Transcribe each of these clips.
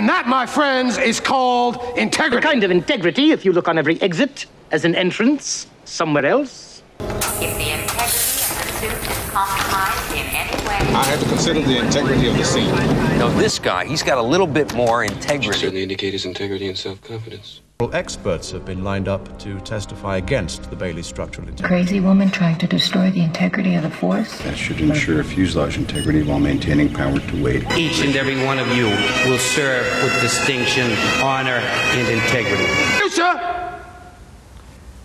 And that, my friends, is called integrity. The kind of integrity, if you look on every exit as an entrance somewhere else. If the integrity of the suit is compromised in any way, I have to consider the integrity of the scene. Now, this guy, he's got a little bit more integrity. Should certainly indicate his integrity and self-confidence. Experts have been lined up to testify against the Bailey structural integrity. Crazy woman trying to destroy the integrity of the force. That should ensure fuselage integrity while maintaining power to weight. Each and every one of you will serve with distinction, honor, and integrity. Future.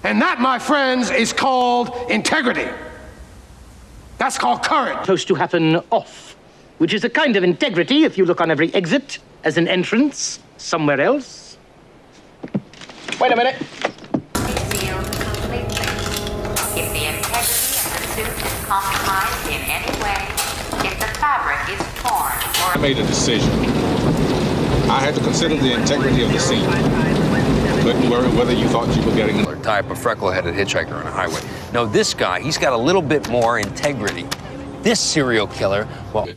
And that, my friends, is called integrity. That's called courage. Supposed to happen off, which is a kind of integrity, if you look on every exit as an entrance somewhere else. Wait a minute. sealed completely. If the integrity of the suit is compromised in any way, if the fabric is torn or... I made a decision. I had to consider the integrity of the scene. Couldn't worry whether you thought you were getting... Or type of freckle-headed hitchhiker on a highway. No, this guy, he's got a little bit more integrity. This serial killer, well...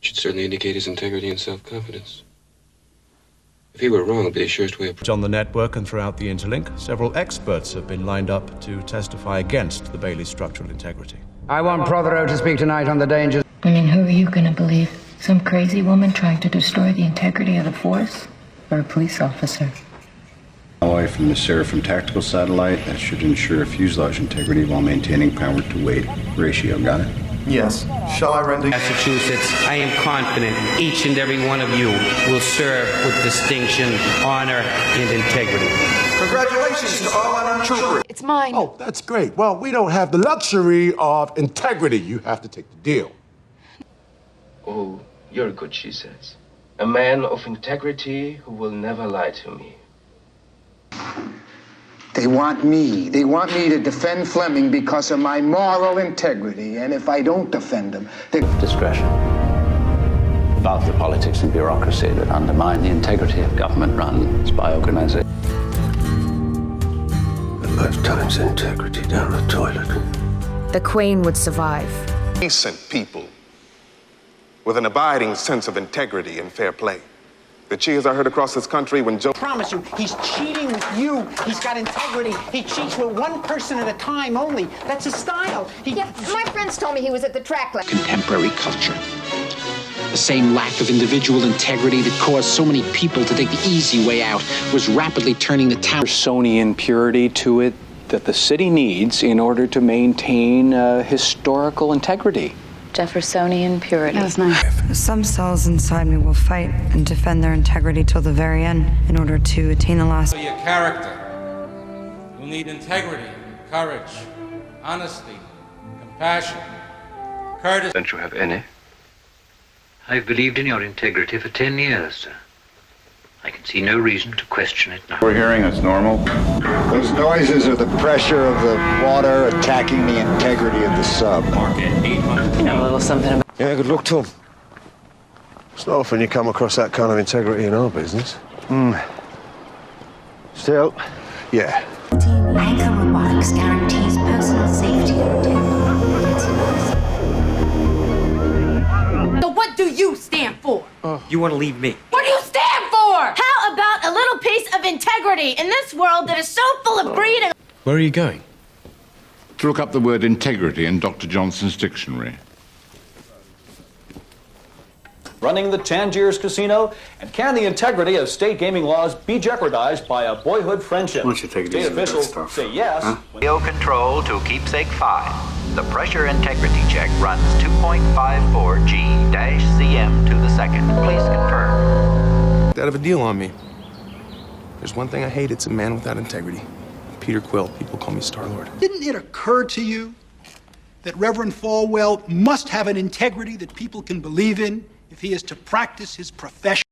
Should certainly indicate his integrity and self-confidence. If he were wrong, it'd be the surest way of... On the network and throughout the interlink, several experts have been lined up to testify against the Bailey structural integrity. I want Prothero to speak tonight on the dangers. I mean, who are you gonna believe? Some crazy woman trying to destroy the integrity of the force? Or a police officer? Alloy from the Seraphim tactical satellite. That should ensure fuselage integrity while maintaining power to weight ratio. Got it? Yes. Shall I render... Massachusetts, I am confident each and every one of you will serve with distinction, honor, and integrity. Congratulations to all our trooper. It's mine. Oh, that's great. Well, we don't have the luxury of integrity. You have to take the deal. Oh, you're good, she says. A man of integrity who will never lie to me. They want me. They want me to defend Fleming because of my moral integrity. And if I don't defend him, they... Discretion. About the politics and bureaucracy that undermine the integrity of government-run spy organizations. A lifetime's integrity down the toilet. The Queen would survive. Decent people with an abiding sense of integrity and fair play. The cheers I heard across this country when Joe... I promise you, he's cheating with you. He's got integrity. He cheats with one person at a time only. That's his style. My friends told me he was at the track lab. Contemporary culture. The same lack of individual integrity that caused so many people to take the easy way out was rapidly turning the town... Jeffersonian purity to it that the city needs in order to maintain historical integrity. Jeffersonian purity. That was nice. Some cells inside me will fight and defend their integrity till the very end in order to attain the last. Your character. You'll need integrity, courage, honesty, compassion, courtesy. Don't you have any? I've believed in your integrity for 10 years, sir. I can see no reason to question it now. We're hearing it's normal. Those noises are the pressure of the water attacking the integrity of the sub. You know a little something about... Yeah, good luck to him. It's not often you come across that kind of integrity in our business. Still, yeah. Anchor Robotics guarantees personal safety. So what do you stand for? You want to leave me? What do you stand for? How about a little piece of integrity in this world that is so full of greed and... Where are you going? To look up the word integrity in Dr. Johnson's dictionary. Running the Tangiers Casino, and can the integrity of state gaming laws be jeopardized by a boyhood friendship? Why don't you take it easy with that State stuff? officials say yes. Wheel control to keepsake 5. The pressure integrity check runs 2.54 G-cm to the second. Please confirm. That of a deal on me. There's one thing I hate, it's a man without integrity. Peter Quill, people call me Star-Lord. Didn't it occur to you that Reverend Falwell must have an integrity that people can believe in if he is to practice his profession?